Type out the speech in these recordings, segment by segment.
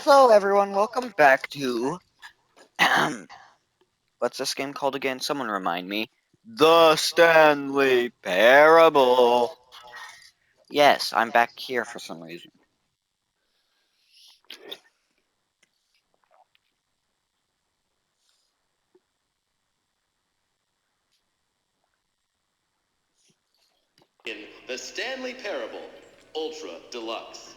Hello everyone, welcome back to what's this game called again? Someone remind me. The Stanley Parable. Yes, I'm back here for some reason. In The Stanley Parable, Ultra Deluxe.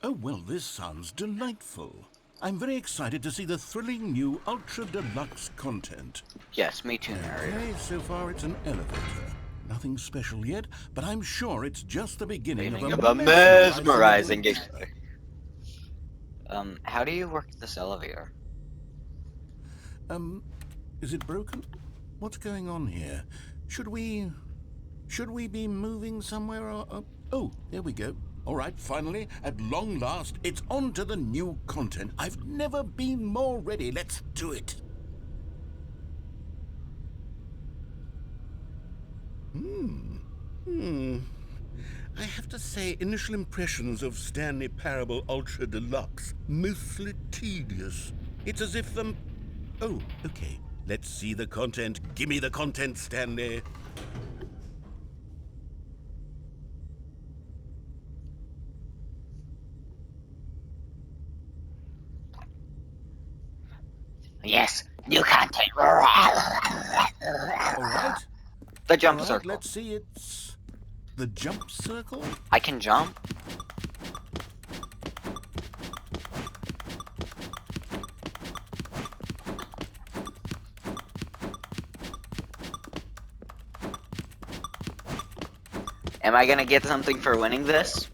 Oh, well, this sounds delightful. I'm very excited to see the thrilling new Ultra Deluxe content. Yes, me too, narrator. Okay, so far it's an elevator. Nothing special yet, but I'm sure it's just the beginning of a mesmerizing game. How do you work this elevator? Is it broken? What's going on here? Should we be moving somewhere or... Oh, there we go. All right, finally, at long last, it's on to the new content. I've never been more ready. Let's do it. I have to say, initial impressions of Stanley Parable Ultra Deluxe, mostly tedious. It's as if Oh, okay. Let's see the content. Gimme the content, Stanley. Yes, new content. All right. The jump circle. Let's see, it's the jump circle. I can jump. Am I gonna get something for winning this?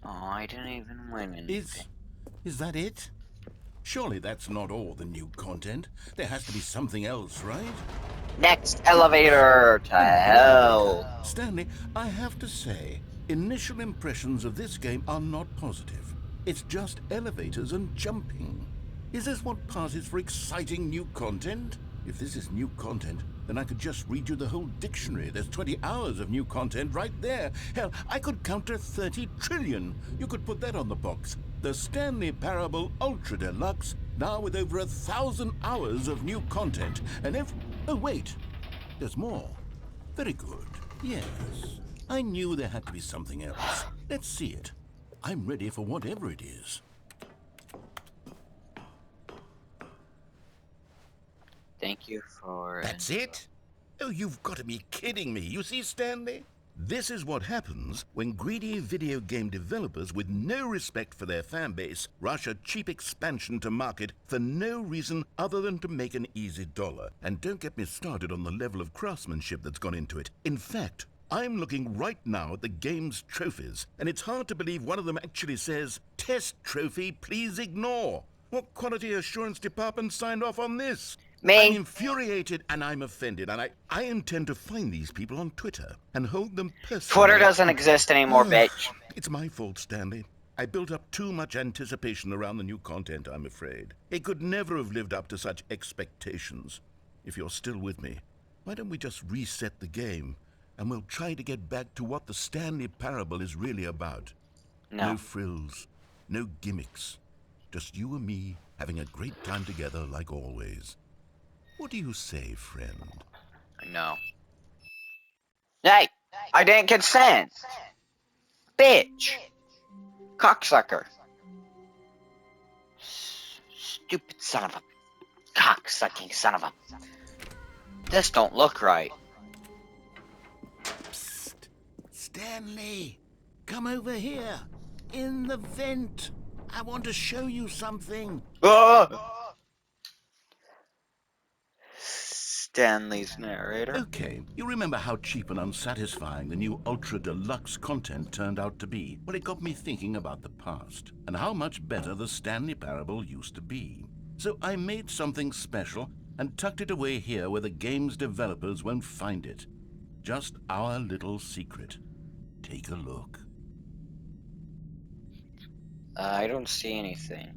I didn't even win anything. Is that it? Surely that's not all the new content. There has to be something else, right? Next elevator to hell. Stanley, I have to say, initial impressions of this game are not positive. It's just elevators and jumping. Is this what passes for exciting new content? If this is new content, then I could just read you the whole dictionary. There's 20 hours of new content right there. Hell, I could count to 30 trillion. You could put that on the box. The Stanley Parable Ultra Deluxe, now with over 1,000 hours of new content. And if... Oh, wait. There's more. Very good. Yes. I knew there had to be something else. Let's see it. I'm ready for whatever it is. Thank you for... That's it? Oh, you've got to be kidding me. You see, Stanley? This is what happens when greedy video game developers with no respect for their fan base rush a cheap expansion to market for no reason other than to make an easy dollar. And don't get me started on the level of craftsmanship that's gone into it. In fact, I'm looking right now at the game's trophies, and it's hard to believe one of them actually says, "Test trophy, please ignore." What quality assurance department signed off on this? Me? I'm infuriated and I'm offended, and I intend to find these people on Twitter and hold them personally. Twitter doesn't exist anymore, bitch. It's my fault, Stanley. I built up too much anticipation around the new content, I'm afraid. It could never have lived up to such expectations. If you're still with me, why don't we just reset the game, and we'll try to get back to what the Stanley Parable is really about. No. No frills, no gimmicks. Just you and me having a great time together like always. What do you say, friend? No. Hey! I didn't consent! Bitch! Cocksucker. Stupid son of a... cocksucking son of a... This don't look right. Psst! Stanley! Come over here! In the vent! I want to show you something! Stanley's narrator. Okay, you remember how cheap and unsatisfying the new Ultra Deluxe content turned out to be? Well, it got me thinking about the past, and how much better the Stanley Parable used to be. So I made something special and tucked it away here where the game's developers won't find it. Just our little secret. Take a look. I don't see anything.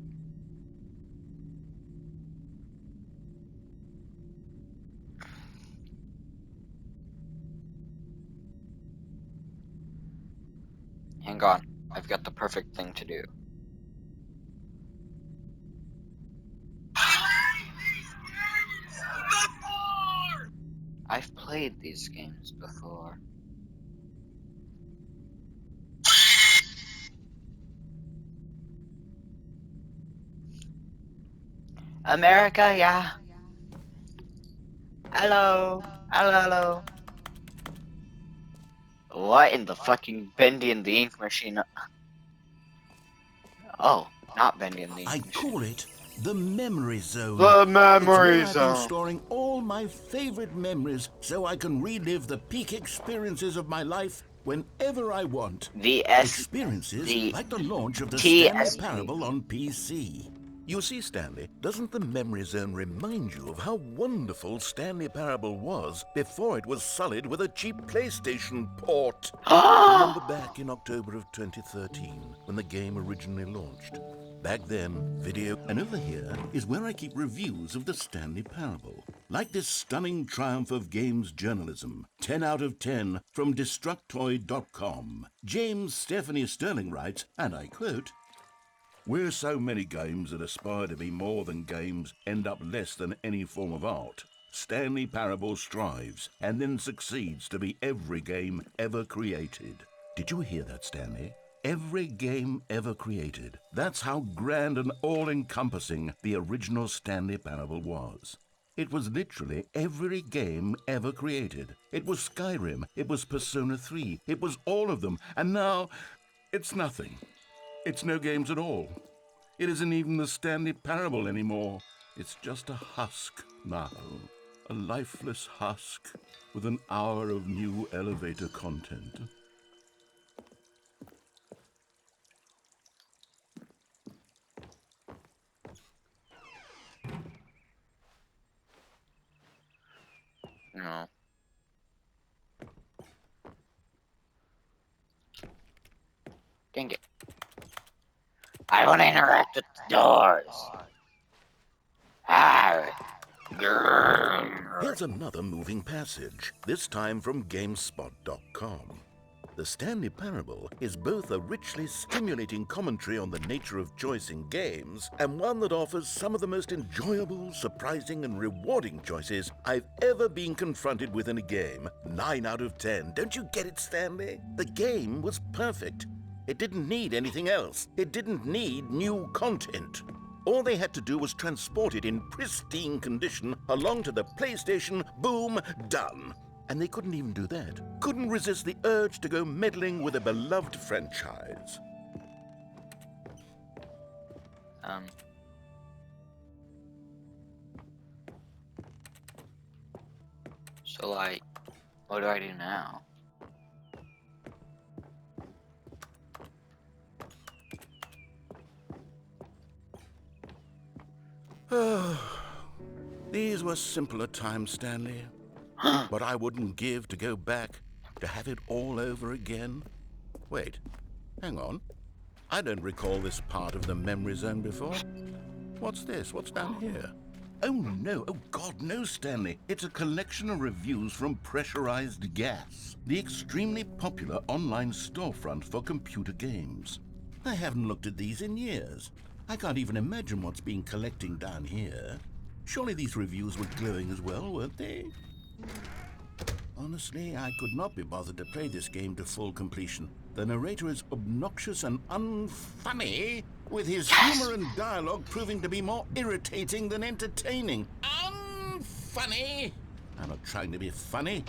Hang on, I've got the perfect thing to do. I've played these games before. America, yeah. Hello. Hello. What in the fucking Bendy and the Ink Machine? Oh, not Bendy and the I Ink Machine. call it the memory zone. The It's memory where I've been zone. storing all my favorite memories so I can relive the peak experiences of my life whenever I want. The Experiences like the launch of the Stanley TSP. Parable on PC. You see, Stanley, doesn't the memory zone remind you of how wonderful Stanley Parable was before it was sullied with a cheap PlayStation port? Remember back in October of 2013 when the game originally launched? Back then, video, and over here is where I keep reviews of the Stanley Parable. Like this stunning triumph of games journalism, 10 out of 10 from Destructoid.com. James Stephanie Sterling writes, and I quote, "Where so many games that aspire to be more than games end up less than any form of art, Stanley Parable strives and then succeeds to be every game ever created." Did you hear that, Stanley? Every game ever created. That's how grand and all-encompassing the original Stanley Parable was. It was literally every game ever created. It was Skyrim, it was Persona 3, it was all of them, and now it's nothing. It's no games at all. It isn't even the Stanley Parable anymore. It's just a husk now. A lifeless husk with an hour of new elevator content. No. Dang it. I want to interact with the doors. Here's another moving passage, this time from GameSpot.com. The Stanley Parable is both a richly stimulating commentary on the nature of choice in games and one that offers some of the most enjoyable, surprising, and rewarding choices I've ever been confronted with in a game. 9 out of 10. Don't you get it, Stanley? The game was perfect. It didn't need anything else. It didn't need new content. All they had to do was transport it in pristine condition along to the PlayStation. Boom, done. And they couldn't even do that. Couldn't resist the urge to go meddling with a beloved franchise. So like, what do I do now? These were simpler times, Stanley. But I wouldn't give to go back to have it all over again. Wait, hang on. I don't recall this part of the memory zone before. What's this? What's down here? Oh no, oh God, no, Stanley. It's a collection of reviews from Pressurized Gas, the extremely popular online storefront for computer games. I haven't looked at these in years. I can't even imagine what's been collecting down here. Surely these reviews were glowing as well, weren't they? Honestly, I could not be bothered to play this game to full completion. The narrator is obnoxious and unfunny, with his humor and dialogue proving to be more irritating than entertaining. Unfunny! I'm not trying to be funny.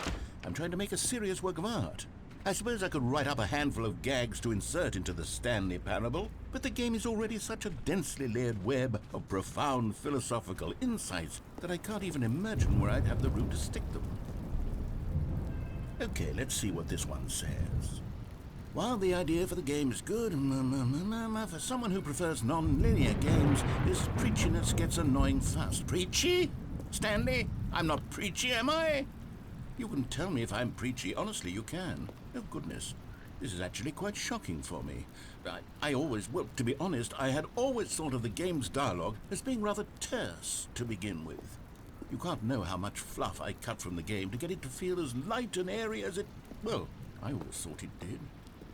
I'm trying to make a serious work of art. I suppose I could write up a handful of gags to insert into the Stanley Parable, but the game is already such a densely layered web of profound philosophical insights that I can't even imagine where I'd have the room to stick them. Okay, let's see what this one says. While the idea for the game is good, for someone who prefers non-linear games, this preachiness gets annoying fast. Preachy? Stanley, I'm not preachy, am I? You can tell me if I'm preachy. Honestly, you can. Oh, goodness. This is actually quite shocking for me. Well, to be honest, I had always thought of the game's dialogue as being rather terse to begin with. You can't know how much fluff I cut from the game to get it to feel as light and airy as it... Well, I always thought it did.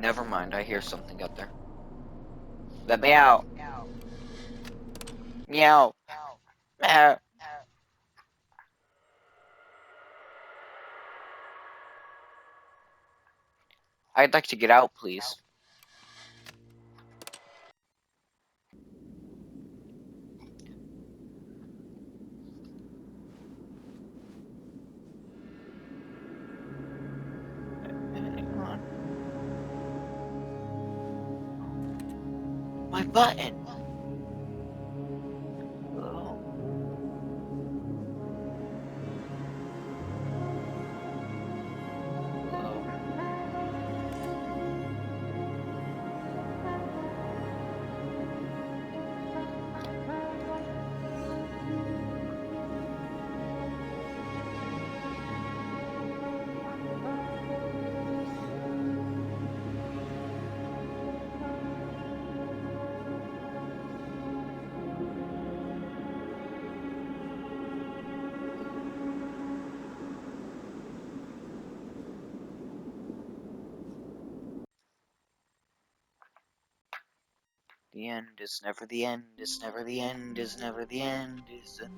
Never mind, I hear something out there. Let me out. Meow. Meow. I'd like to get out, please. Anyone? My button. Oh. Oh. The end is never the end, is never the end, is never the end, is the...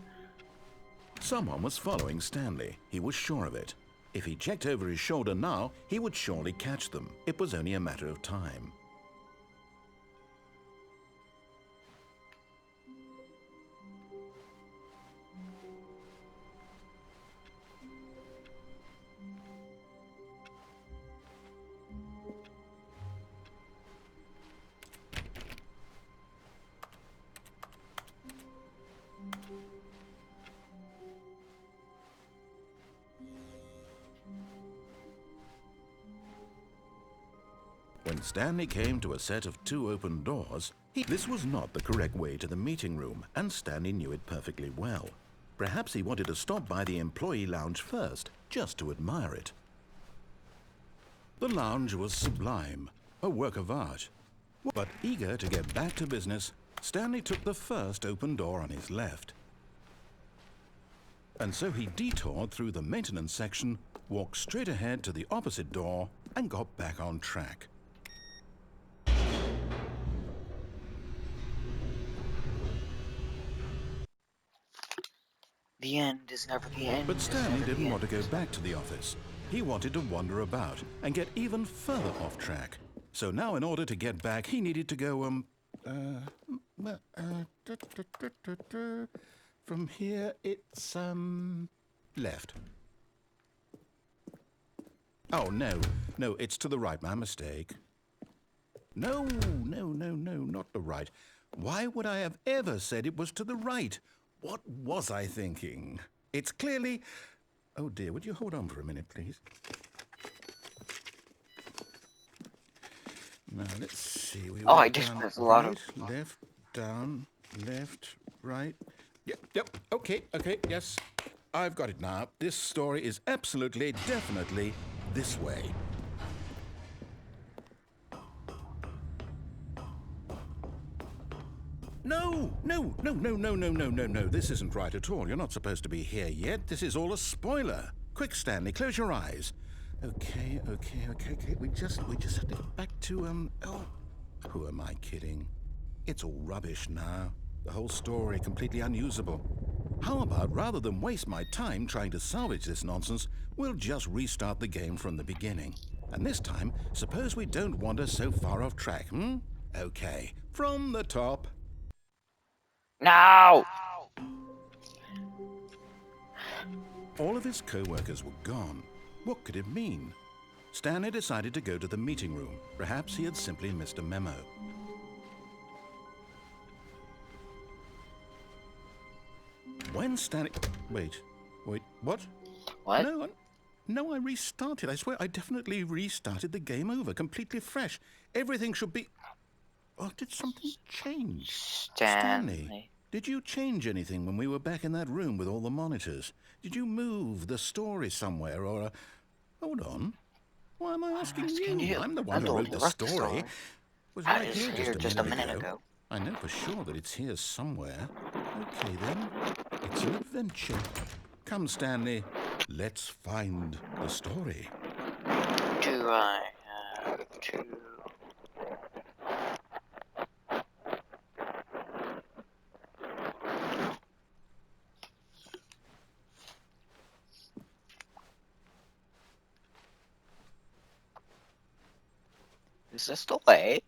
Someone was following Stanley. He was sure of it. If he checked over his shoulder now, he would surely catch them. It was only a matter of time. When Stanley came to a set of 2 open doors, this was not the correct way to the meeting room, and Stanley knew it perfectly well. Perhaps he wanted to stop by the employee lounge first, just to admire it. The lounge was sublime, a work of art. But eager to get back to business, Stanley took the first open door on his left. And so he detoured through the maintenance section, walked straight ahead to the opposite door, and got back on track. The end is never the end. But Stanley didn't want to go back to the office. He wanted to wander about and get even further off track. So now in order to get back, he needed to go, from here it's, left. Oh, no, it's to the right, my mistake. No, not the right. Why would I have ever said it was to the right? What was I thinking? It's clearly... Oh dear, would you hold on for a minute, please? Now, let's see. I just pressed a lot of... Left, down, left, right. Yep, okay, yes. I've got it now. This story is absolutely, definitely this way. No. This isn't right at all. You're not supposed to be here yet. This is all a spoiler. Quick, Stanley, close your eyes. Okay. We just have to get back to, oh, who am I kidding? It's all rubbish now. The whole story completely unusable. How about, rather than waste my time trying to salvage this nonsense, we'll just restart the game from the beginning. And this time, suppose we don't wander so far off track, Okay, from the top. No! All of his co-workers were gone. What could it mean? Stanley decided to go to the meeting room. Perhaps he had simply missed a memo. When Stanley... Wait, what? What? No, I restarted. I swear, I definitely restarted the game over, completely fresh. Everything should be... Oh, did something change? Stanley. Did you change anything when we were back in that room with all the monitors? Did you move the story somewhere, or... Hold on. Why am I asking you? I'm the one who wrote the story. Was I right was here here just a minute ago. I know for sure that it's here somewhere. Okay, then. It's an adventure. Come, Stanley. Let's find the story. Do I Two. Is this the way?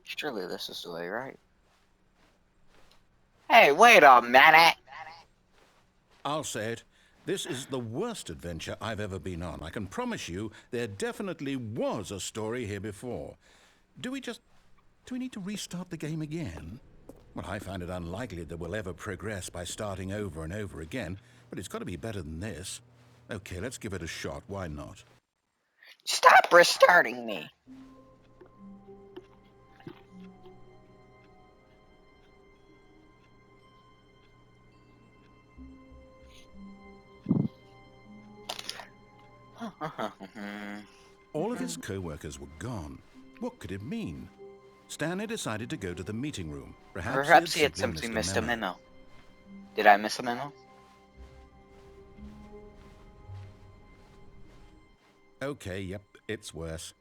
Surely this is the way, right? Hey, wait a minute! I'll say it. This is the worst adventure I've ever been on. I can promise you there definitely was a story here before. Do we need to restart the game again? Well, I find it unlikely that we'll ever progress by starting over and over again, but it's got to be better than this. Okay, let's give it a shot. Why not? Stop restarting me! All of his co-workers were gone. What could it mean? Stanley decided to go to the meeting room. Perhaps he had simply missed a memo. Did I miss a memo? Okay, yep, it's worse.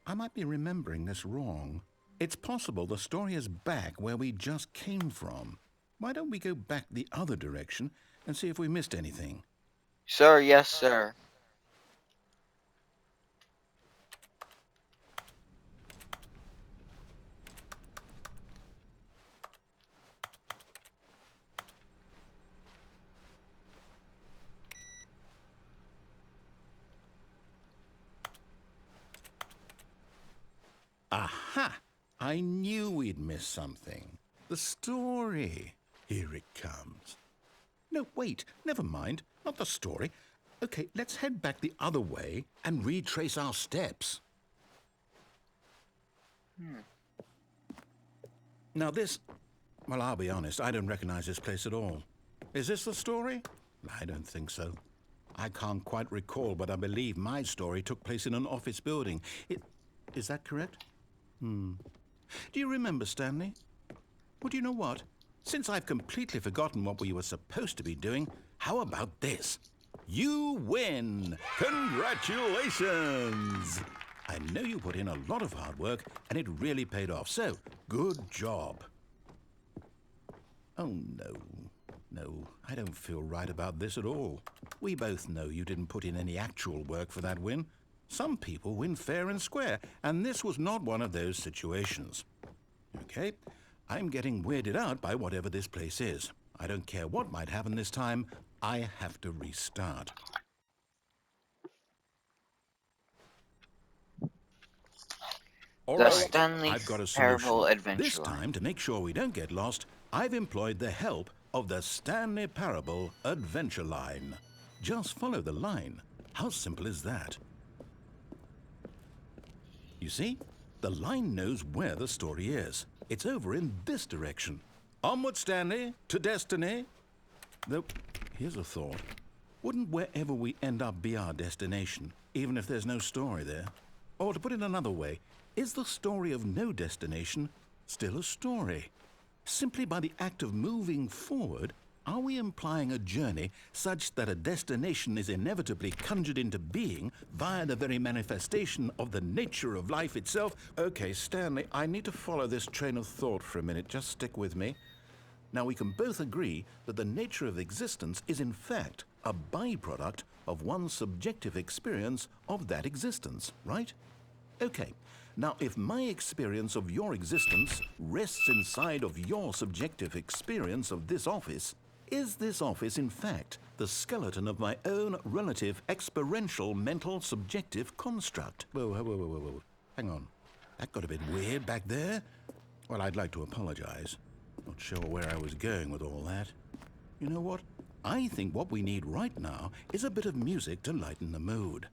I might be remembering this wrong. It's possible the story is back where we just came from. Why don't we go back the other direction and see if we missed anything? Sir, yes, sir. Aha! I knew we'd miss something. The story. Here it comes. No, wait, never mind. Not the story. Okay, let's head back the other way and retrace our steps. Now this... Well, I'll be honest, I don't recognize this place at all. Is this the story? I don't think so. I can't quite recall, but I believe my story took place in an office building. Is that correct? Do you remember, Stanley? Well, do you know what? Since I've completely forgotten what we were supposed to be doing, how about this? You win! Congratulations! I know you put in a lot of hard work, and it really paid off, so good job. Oh, no. No, I don't feel right about this at all. We both know you didn't put in any actual work for that win. Some people win fair and square, and this was not one of those situations. Okay, I'm getting weirded out by whatever this place is. I don't care what might happen this time. I have to restart. All The right, Stanley I've got a Parable solution. Adventure This Line. time, to make sure we don't get lost, I've employed the help of the Stanley Parable Adventure Line. Just follow the line. How simple is that? You see, the line knows where the story is. It's over in this direction. Onward, Stanley, to destiny. Though, here's a thought. Wouldn't wherever we end up be our destination, even if there's no story there? Or to put it another way, is the story of no destination still a story? Simply by the act of moving forward, are we implying a journey such that a destination is inevitably conjured into being via the very manifestation of the nature of life itself? Okay, Stanley, I need to follow this train of thought for a minute. Just stick with me. Now, we can both agree that the nature of existence is in fact a byproduct of one's subjective experience of that existence, right? Okay. Now, if my experience of your existence rests inside of your subjective experience of this office, is this office, in fact, the skeleton of my own relative experiential mental subjective construct? Whoa. Hang on. That got a bit weird back there. Well, I'd like to apologize. Not sure where I was going with all that. You know what? I think what we need right now is a bit of music to lighten the mood.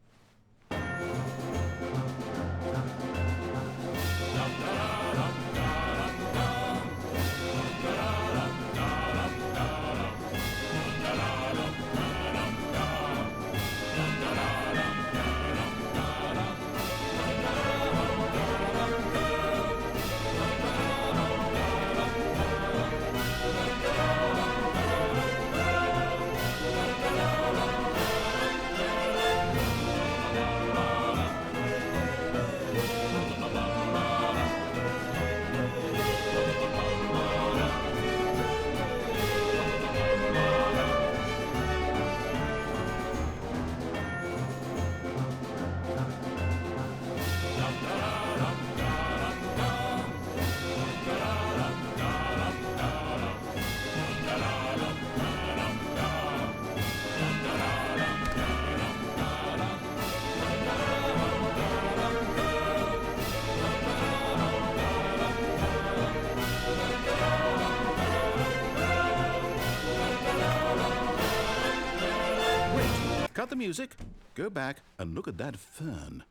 Cut the music. Go back and look at that fern.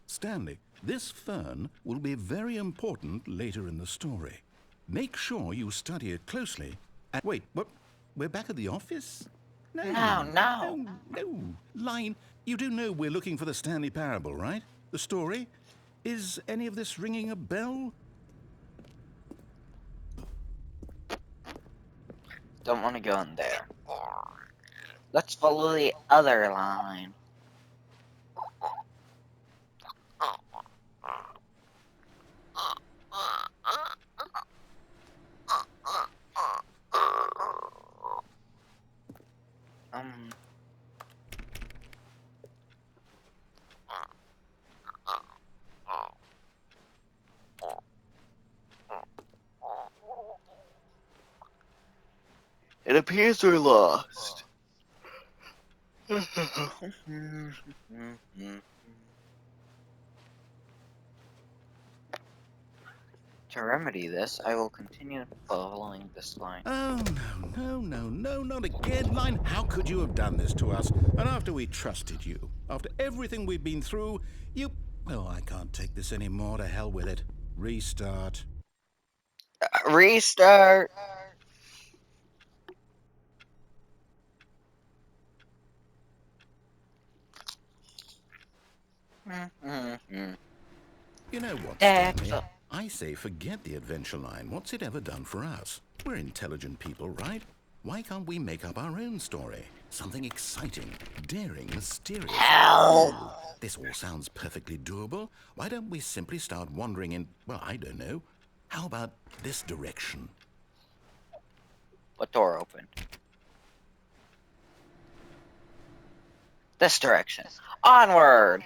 Stanley, this fern will be very important later in the story. Make sure you study it closely. And wait, what? We're back at the office? No. No. Line, you do know we're looking for the Stanley Parable, right? The story? Is any of this ringing a bell? Don't want to go in there. Let's follow the other line. It appears we're lost. To remedy this, I will continue following this line. Oh, no, not again, Line. How could you have done this to us? And after we trusted you, after everything we've been through, you... Oh, I can't take this anymore. To hell with it. Restart. Restart! You know what, Next. Stanley? I say forget the adventure line. What's it ever done for us? We're intelligent people, right? Why can't we make up our own story? Something exciting, daring, mysterious. Help! This all sounds perfectly doable. Why don't we simply start wandering in, well, I don't know. How about this direction? What door opened? This direction. Onward!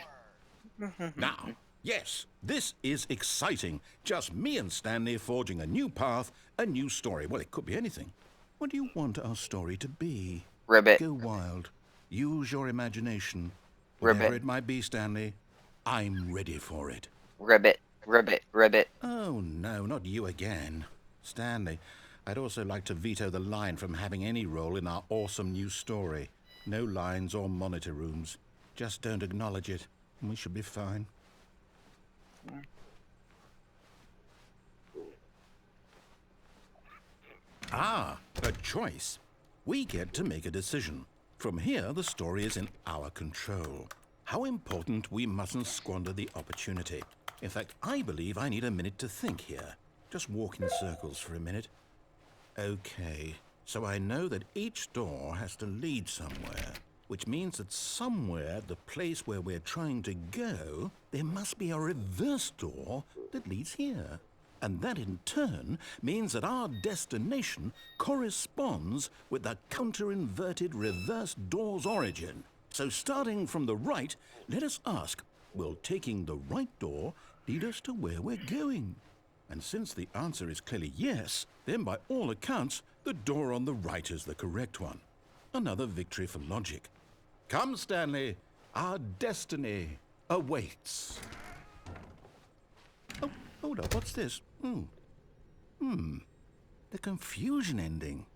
Now, yes, this is exciting. Just me and Stanley forging a new path, a new story. Well, it could be anything. What do you want our story to be? Ribbit. Go wild. Use your imagination. Ribbit. Whatever it might be, Stanley, I'm ready for it. Ribbit. Oh, no, not you again. Stanley, I'd also like to veto the line from having any role in our awesome new story. No lines or monitor rooms. Just don't acknowledge it, and we should be fine. Ah, a choice. We get to make a decision. From here, the story is in our control. How important we mustn't squander the opportunity. In fact, I believe I need a minute to think here. Just walk in circles for a minute. Okay, so I know that each door has to lead somewhere, which means that somewhere at the place where we're trying to go, there must be a reverse door that leads here. And that in turn means that our destination corresponds with the counter-inverted reverse door's origin. So starting from the right, let us ask, will taking the right door lead us to where we're going? And since the answer is clearly yes, then by all accounts, the door on the right is the correct one. Another victory for logic. Come, Stanley, our destiny awaits. Oh, hold up, what's this? The confusion ending.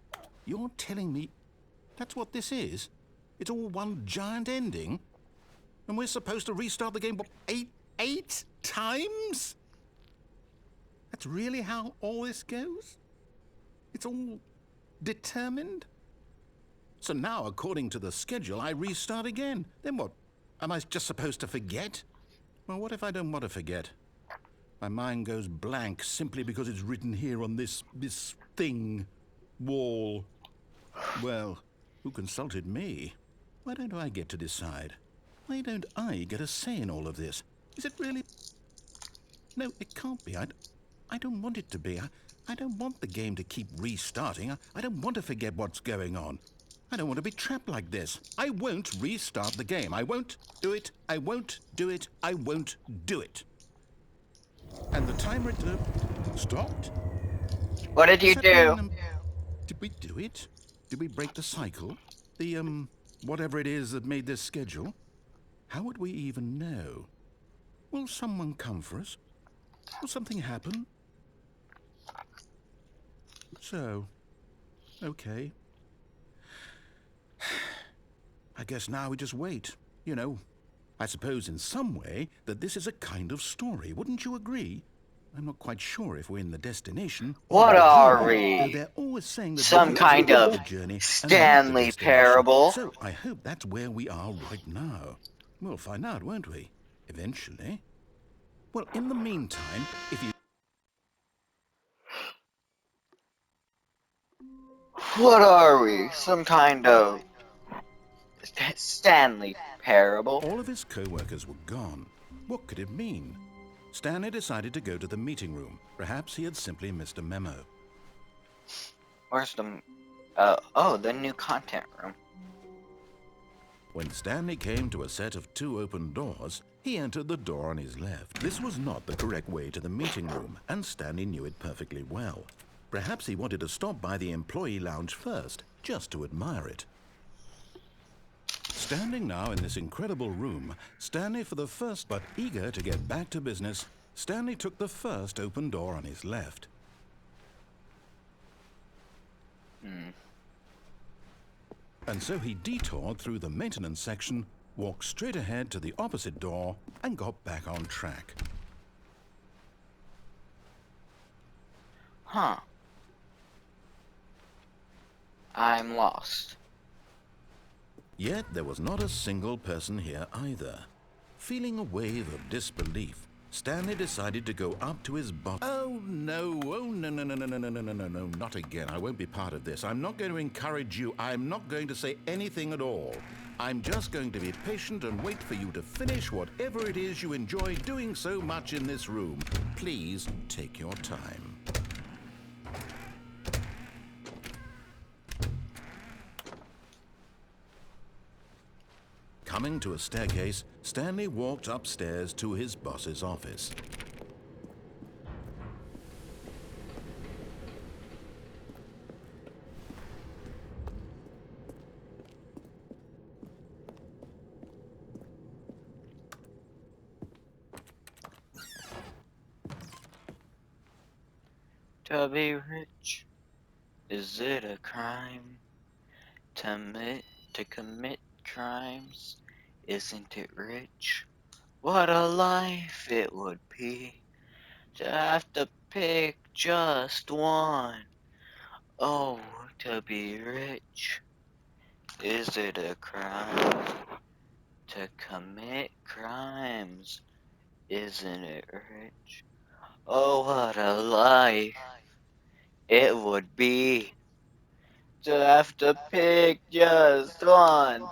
You're telling me that's what this is? It's all one giant ending? And we're supposed to restart the game, what, eight times? That's really how all this goes? It's all determined? So now, according to the schedule, I restart again. Then what? Am I just supposed to forget? Well, what if I don't want to forget? My mind goes blank simply because it's written here on this thing, wall. Well, who consulted me? Why don't I get to decide? Why don't I get a say in all of this? Is it really... No, it can't be. I don't want it to be. I don't want the game to keep restarting. I don't want to forget what's going on. I don't want to be trapped like this. I won't restart the game. I won't do it. I won't do it. I won't do it. And the timer stopped? What did you do? Did we do it? Did we break the cycle? The, whatever it is that made this schedule? How would we even know? Will someone come for us? Will something happen? So, okay. I guess now we just wait. You know, I suppose in some way that this is a kind of story. Wouldn't you agree? I'm not quite sure if we're in the destination or What the are journey, though we? they're always saying that Some viewers kind pick of the journey and not the Stanley destination. Parable? So I hope that's where we are right now. We'll find out, won't we? Eventually. Well, in the meantime, if you... What are we? Some kind of Stanley Parable? All of his co-workers were gone. What could it mean? Stanley decided to go to the meeting room. Perhaps he had simply missed a memo. Where's the... the new content room. When Stanley came to a set of 2 open doors, he entered the door on his left. This was not the correct way to the meeting room, and Stanley knew it perfectly well. Perhaps he wanted to stop by the employee lounge first, just to admire it. Standing now in this incredible room, Stanley for the first, but eager to get back to business, Stanley took the first open door on his left. And so he detoured through the maintenance section, walked straight ahead to the opposite door, and got back on track. Huh. I'm lost. Yet there was not a single person here either. Feeling a wave of disbelief, Stanley decided to go up to his boss. Oh no, no, not again. I won't be part of this. I'm not going to encourage you. I'm not going to say anything at all. I'm just going to be patient and wait for you to finish whatever it is you enjoy doing so much in this room. Please take your time. Coming to a staircase, Stanley walked upstairs to his boss's office. To be rich, is it a crime? To commit crimes, isn't it rich? What a life it would be to have to pick just one. Oh, to be rich, is it a crime? To commit crimes, isn't it rich? Oh, what a life it would be to have to pick just one.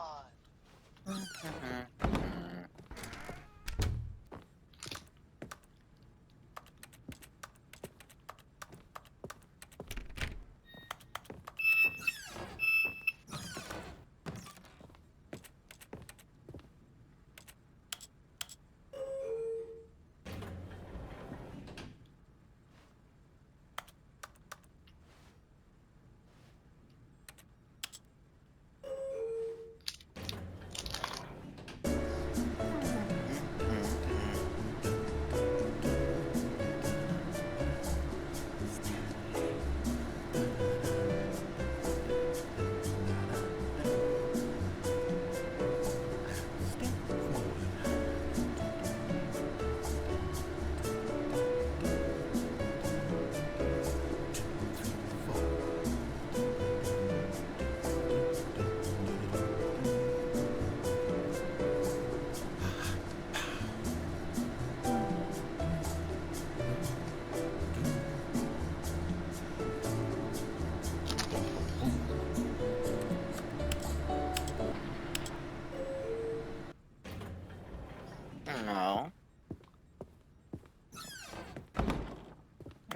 No,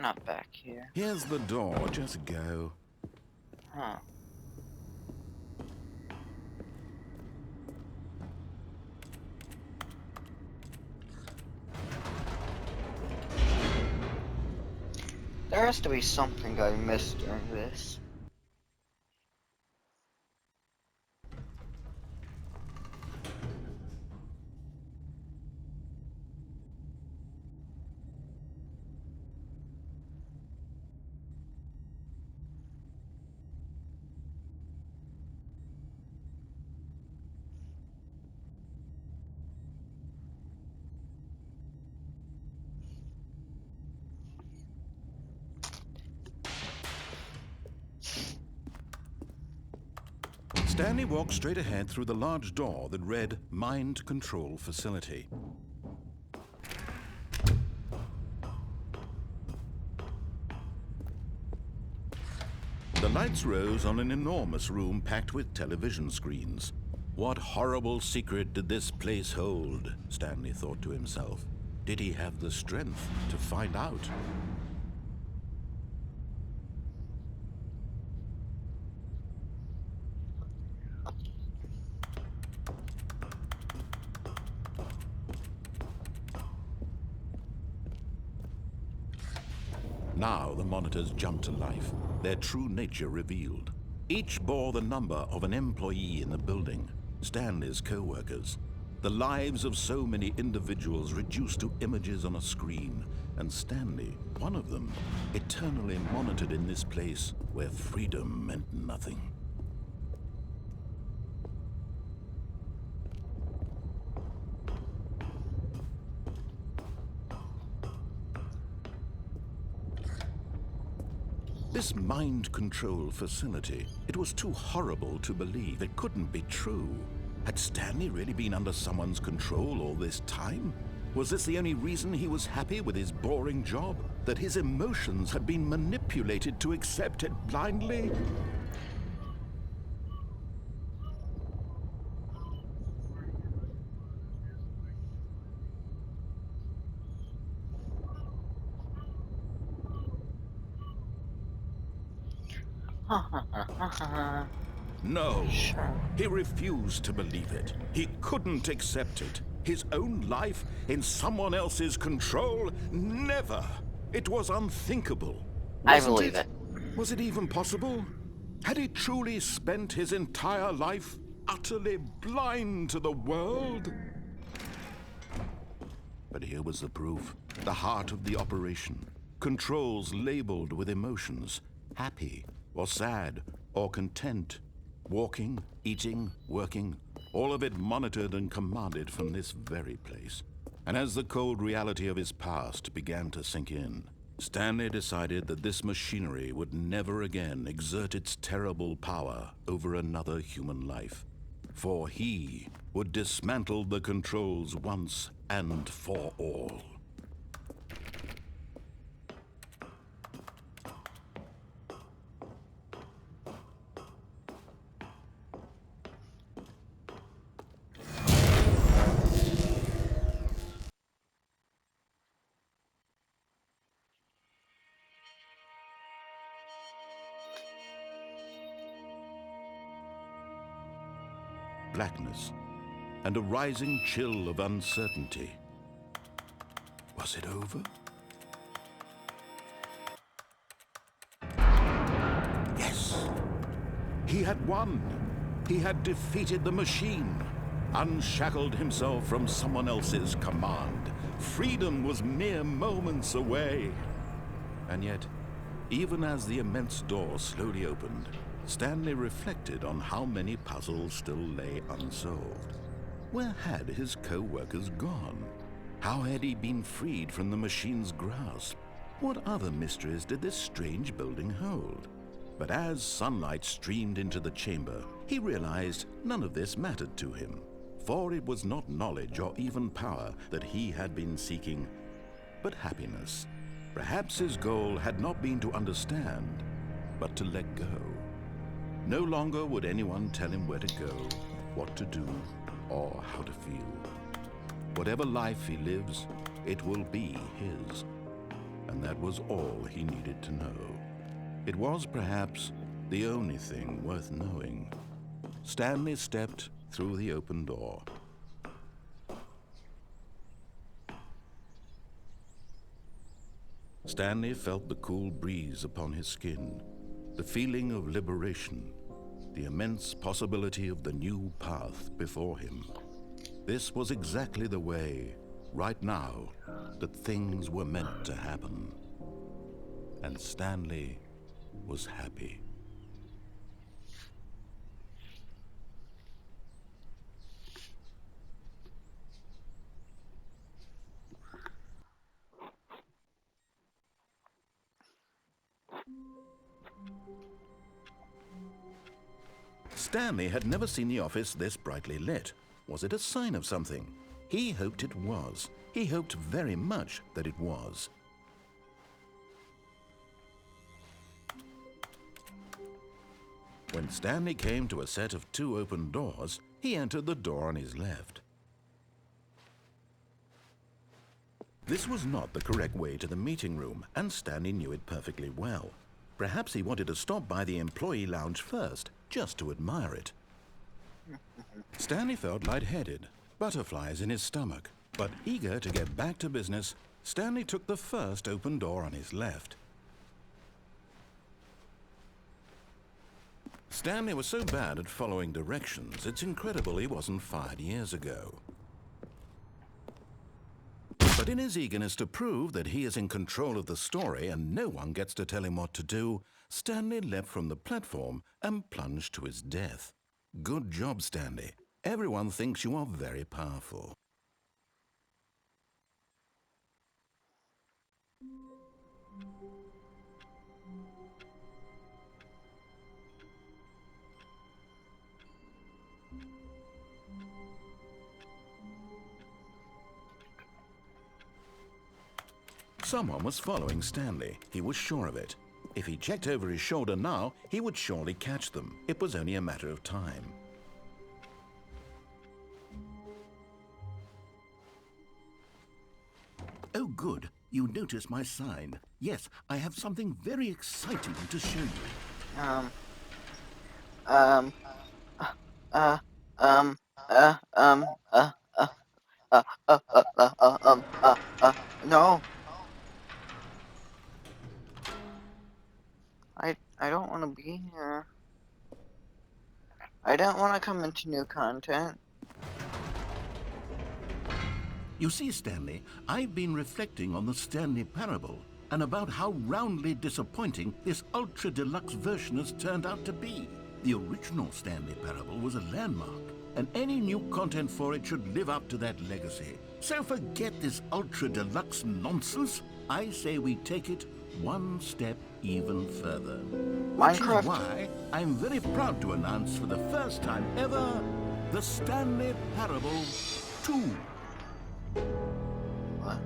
not back here. Here's the door, just go. Huh. There has to be something I missed during this. Stanley walked straight ahead through the large door that read Mind Control Facility. The lights rose on an enormous room packed with television screens. What horrible secret did this place hold? Stanley thought to himself. Did he have the strength to find out? Now the monitors jumped to life, their true nature revealed. Each bore the number of an employee in the building, Stanley's co-workers. The lives of so many individuals reduced to images on a screen, and Stanley, one of them, eternally monitored in this place where freedom meant nothing. This mind control facility, it was too horrible to believe. It couldn't be true. Had Stanley really been under someone's control all this time? Was this the only reason he was happy with his boring job? That his emotions had been manipulated to accept it blindly? No. Sure. He refused to believe it. He couldn't accept it. His own life in someone else's control? Never. It was unthinkable. I Wasn't believe it. Was it even possible? Had he truly spent his entire life utterly blind to the world? But here was the proof. The heart of the operation. Controls labeled with emotions. Happy or sad or content. Walking, eating, working. All of it monitored and commanded from this very place. And as the cold reality of his past began to sink in, Stanley decided that this machinery would never again exert its terrible power over another human life. For he would dismantle the controls once and for all. Blackness, and a rising chill of uncertainty. Was it over? Yes! He had won! He had defeated the machine, unshackled himself from someone else's command. Freedom was mere moments away. And yet, even as the immense door slowly opened, Stanley reflected on how many puzzles still lay unsolved. Where had his co-workers gone? How had he been freed from the machine's grasp? What other mysteries did this strange building hold? But as sunlight streamed into the chamber, he realized none of this mattered to him. For it was not knowledge or even power that he had been seeking, but happiness. Perhaps his goal had not been to understand, but to let go. No longer would anyone tell him where to go, what to do, or how to feel. Whatever life he lives, it will be his. And that was all he needed to know. It was perhaps the only thing worth knowing. Stanley stepped through the open door. Stanley felt the cool breeze upon his skin, the feeling of liberation, the immense possibility of the new path before him. This was exactly the way, right now, that things were meant to happen. And Stanley was happy. Stanley had never seen the office this brightly lit. Was it a sign of something? He hoped it was. He hoped very much that it was. When Stanley came to a set of 2 open doors, he entered the door on his left. This was not the correct way to the meeting room, and Stanley knew it perfectly well. Perhaps he wanted to stop by the employee lounge first, just to admire it. Stanley felt lightheaded, butterflies in his stomach, but eager to get back to business, Stanley took the first open door on his left. Stanley was so bad at following directions, it's incredible he wasn't fired years ago. But in his eagerness to prove that he is in control of the story and no one gets to tell him what to do, Stanley leapt from the platform and plunged to his death. Good job, Stanley. Everyone thinks you are very powerful. Someone was following Stanley. He was sure of it. If he checked over his shoulder now, he would surely catch them. It was only a matter of time. Oh, good. You noticed my sign. Yes, I have something very exciting to show you. No. I don't want to be here. I don't want to come into new content. You see, Stanley, I've been reflecting on the Stanley Parable and about how roundly disappointing this ultra deluxe version has turned out to be. The original Stanley Parable was a landmark, and any new content for it should live up to that legacy. So forget this ultra deluxe nonsense. I say we take it one step even further. Minecraft. Which is why I'm very proud to announce for the first time ever, the Stanley Parable 2. What?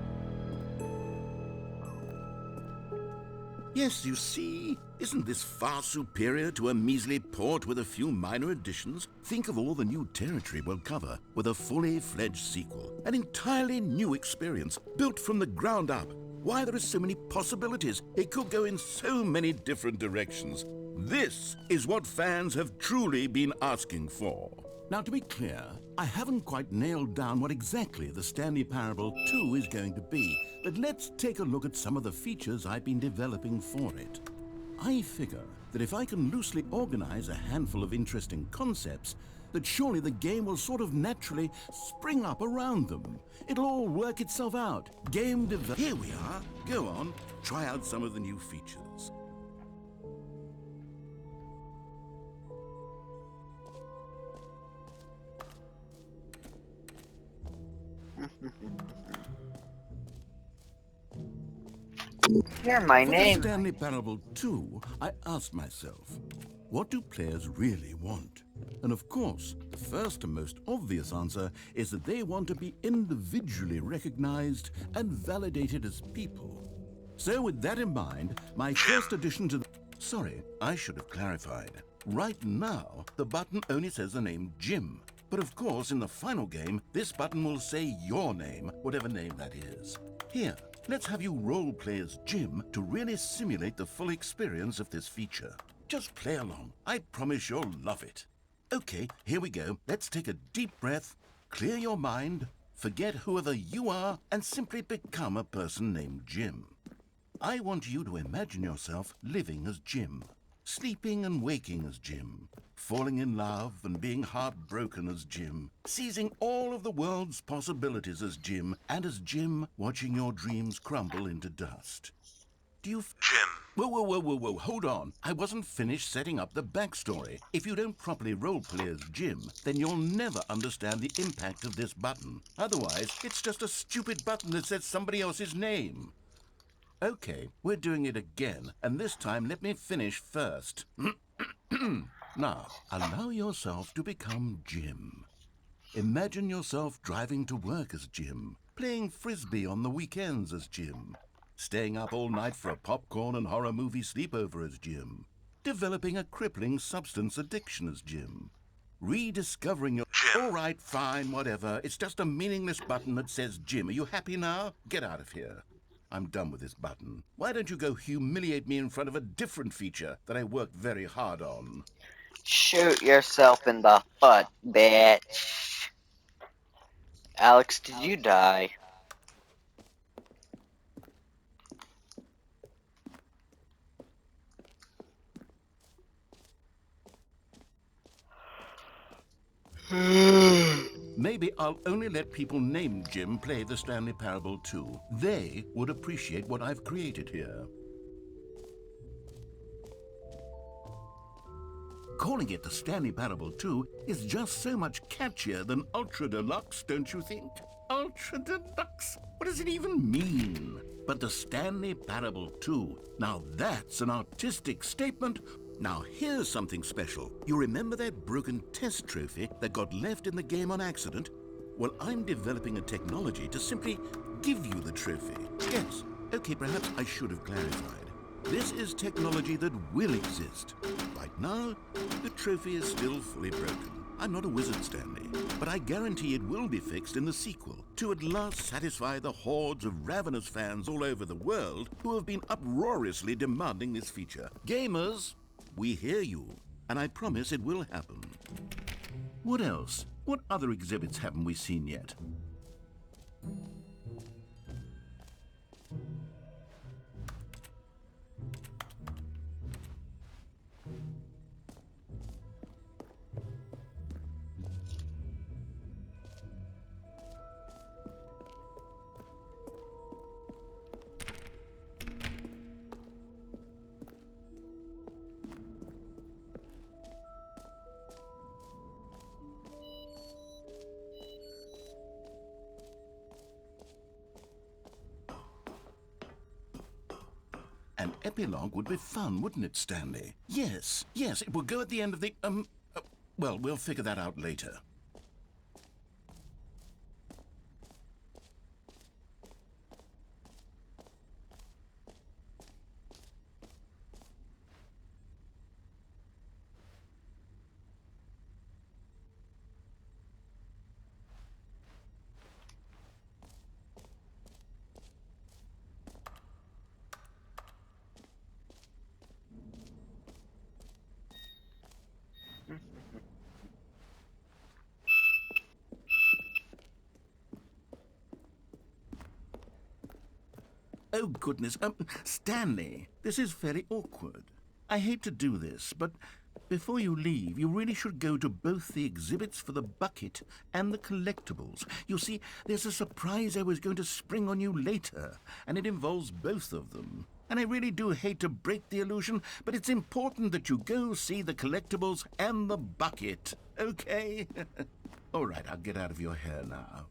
Yes, you see, isn't this far superior to a measly port with a few minor additions? Think of all the new territory we'll cover with a fully fledged sequel. An entirely new experience, built from the ground up. Why, there are so many possibilities. It could go in so many different directions. This is what fans have truly been asking for. Now, to be clear, I haven't quite nailed down what exactly the Stanley Parable 2 is going to be, but let's take a look at some of the features I've been developing for it. I figure that if I can loosely organize a handful of interesting concepts, that surely the game will sort of naturally spring up around them. It'll all work itself out. Game development. Here we are. Go on, try out some of the new features. Hear my For name. the Stanley Parable 2, I asked myself, what do players really want? And of course, the first and most obvious answer is that they want to be individually recognized and validated as people. So with that in mind, my first addition to the... Sorry, I should have clarified. Right now, the button only says the name Jim. But of course, in the final game, this button will say your name, whatever name that is. Here, let's have you role-play as Jim to really simulate the full experience of this feature. Just play along. I promise you'll love it. Okay, here we go. Let's take a deep breath, clear your mind, forget whoever you are, and simply become a person named Jim. I want you to imagine yourself living as Jim, sleeping and waking as Jim, falling in love and being heartbroken as Jim, seizing all of the world's possibilities as Jim, and as Jim, watching your dreams crumble into dust. Do you... Jim. Whoa, hold on. I wasn't finished setting up the backstory. If you don't properly roleplay as Jim, then you'll never understand the impact of this button. Otherwise, it's just a stupid button that says somebody else's name. Okay, we're doing it again, and this time let me finish first. Now, allow yourself to become Jim. Imagine yourself driving to work as Jim, playing frisbee on the weekends as Jim, staying up all night for a popcorn and horror movie sleepover as Jim, developing a crippling substance addiction as Jim, rediscovering your... Jim. All right, fine, whatever. It's just a meaningless button that says Jim. Are you happy now? Get out of here. I'm done with this button. Why don't you go humiliate me in front of a different feature that I worked very hard on? Shoot yourself in the foot, bitch. Alex, did you die? Maybe I'll only let people named Jim play the Stanley Parable too. They would appreciate what I've created here. Calling it the Stanley Parable 2 is just so much catchier than Ultra Deluxe, don't you think? Ultra Deluxe? What does it even mean? But the Stanley Parable 2, now that's an artistic statement. Now here's something special. You remember that broken test trophy that got left in the game on accident? Well, I'm developing a technology to simply give you the trophy. Yes, okay, perhaps I should have clarified. This is technology that will exist. Right now, the trophy is still fully broken. I'm not a wizard, Stanley, but I guarantee it will be fixed in the sequel to at last satisfy the hordes of ravenous fans all over the world who have been uproariously demanding this feature. Gamers, we hear you, and I promise it will happen. What else? What other exhibits haven't we seen yet? An epilogue would be fun, wouldn't it, Stanley? Yes, it will go at the end of the, well, we'll figure that out later. Oh, goodness. Stanley, this is very awkward. I hate to do this, but before you leave, you really should go to both the exhibits for the bucket and the collectibles. You see, there's a surprise I was going to spring on you later, and it involves both of them. And I really do hate to break the illusion, but it's important that you go see the collectibles and the bucket, okay? All right, I'll get out of your hair now.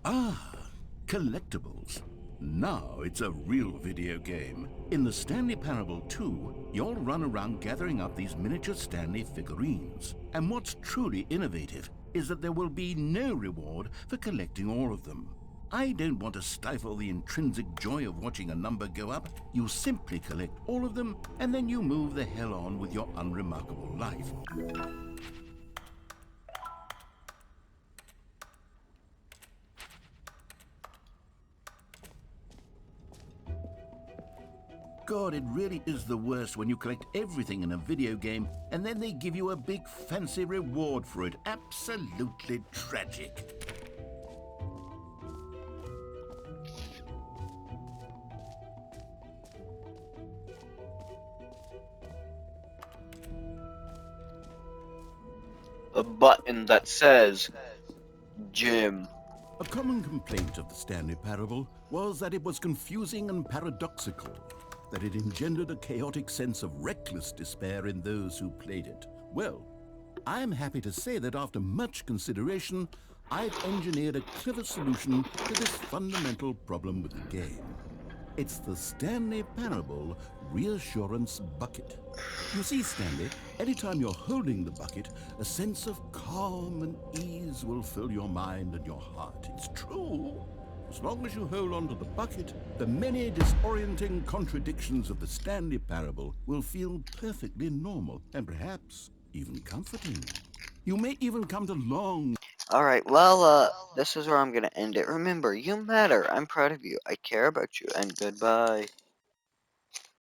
Ah, collectibles. Now it's a real video game. In the Stanley Parable 2, you'll run around gathering up these miniature Stanley figurines. And what's truly innovative is that there will be no reward for collecting all of them. I don't want to stifle the intrinsic joy of watching a number go up. You simply collect all of them, and then you move the hell on with your unremarkable life. God, it really is the worst when you collect everything in a video game and then they give you a big fancy reward for it. Absolutely tragic. A button that says Jim. A common complaint of the Stanley Parable was that it was confusing and paradoxical, that it engendered a chaotic sense of reckless despair in those who played it. Well, I'm happy to say that after much consideration, I've engineered a clever solution to this fundamental problem with the game. It's the Stanley Parable Reassurance Bucket. You see, Stanley, anytime you're holding the bucket, a sense of calm and ease will fill your mind and your heart. It's true. As long as you hold on to the bucket, the many disorienting contradictions of the Stanley Parable will feel perfectly normal and perhaps even comforting. You may even come to long. Alright, well, this is where I'm gonna end it. Remember, you matter. I'm proud of you. I care about you, and goodbye.